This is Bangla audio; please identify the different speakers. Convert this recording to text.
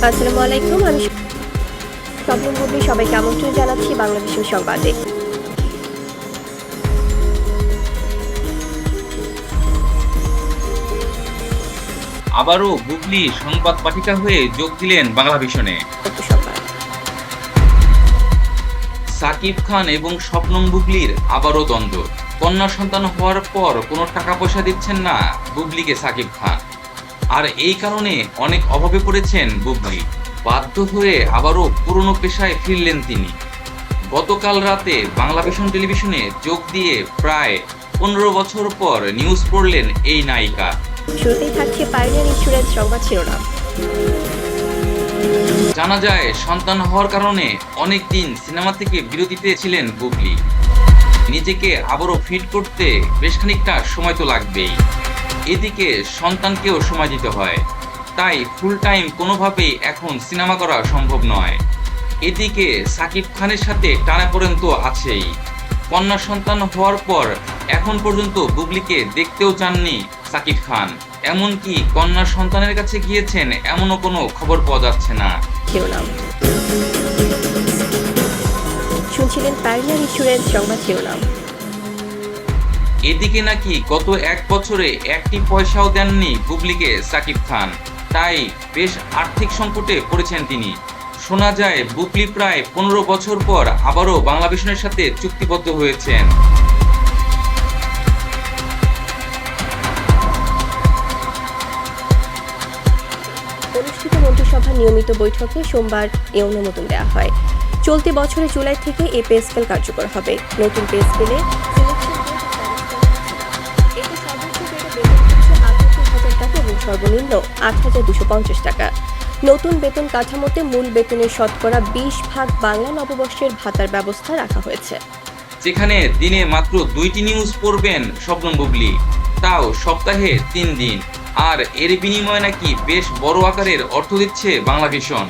Speaker 1: আসসালামু আলাইকুম। আমি স্বপ্ন বুবলি সবাইকে আমন্ত্রণ জানাচ্ছি বাংলাদেশের সংবাদে।
Speaker 2: আবারও বুবলি সংবাদ পাঠিকা হয়ে যোগ দিলেন বাংলা ভিশনে।
Speaker 1: সংবাদ
Speaker 2: সাকিব খান এবং শবনম বুবলির আবারও দ্বন্দ্ব। কন্যা সন্তান হওয়ার পর কোনো টাকা পয়সা দিচ্ছেন না বুবলিকে সাকিব খান, আর এই কারণে অনেক অভাবে পড়েছেন বুবলি। বাধ্য হয়ে আবারও পুরনো পেশায় ফিরলেন তিনি। গতকাল রাতে বাংলা ভিশন টেলিভিশনে যোগ দিয়ে প্রায় 15 বছর পর নিউজ পড়লেন এই নায়িকা।
Speaker 1: শুরুতেই থাকছে পাইনিয়ার ইন্স্যুরেন্স সংবাদ শিরোনাম।
Speaker 2: জানা যায়, সন্তান হওয়ার কারণে অনেক দিন সিনেমা থেকে বিরতিতে ছিলেন বুবলি। নিজেকে আবারও ফিট করতে বেশ খানিকটা সময় তো লাগবেই, এদিকে সন্তানকেও সময় দিতে হয়, তাই ফুল টাইম কোনোভাবেই এখন সিনেমা করা সম্ভব নয়। এদিকে সাকিব খানের সাথে টানাপোড়েন তো আছেই। কন্যা সন্তান হওয়ার পর এখন পর্যন্ত বুবলিকে দেখতেও চাননি সাকিব খান, এমনকি কন্যা সন্তানের কাছে গিয়েছেন এমনও কোনো খবর পাওয়া যাচ্ছে না।
Speaker 1: শিরোনাম শুনছিলেন পাইনিয়ার ইন্স্যুরেন্স সংবাদ শিরোনাম।
Speaker 2: এদিকে নাকি গত 1 বছরে একটি পয়সাও দেননি বুবলিকে সাকিব খান, তাই বেশ আর্থিক সংকটে পড়েছেন তিনি। শোনা যায় বুবলি প্রায় 15 বছর পর আবারও বাংলা ভিশনের সাথে চুক্তিবদ্ধ হয়েছেন।
Speaker 1: অনুষ্ঠিত মন্ত্রিসভার নিয়মিত বৈঠকে সোমবার এ অনুমোদন দেওয়া হয়। চলতি বছরের জুলাই থেকে এই পে স্কেল কার্যকর হবে। নতুন পে স্কেলে টাকা এবং সর্বনিম্ন ৮,২৫০ টাকা। নতুন বেতন কাঠামোতে মূল বেতনের শতকরা 20% বাংলা নববর্ষের ভাতার ব্যবস্থা রাখা হয়েছে।
Speaker 2: যেখানে দিনে মাত্র 2টি নিউজ পড়বেন শবনম বুবলি, তাও সপ্তাহে 3 দিন, আর এর বিনিময়ে নাকি বেশ বড় আকারের অর্থ দিচ্ছে বাংলা ভিশন।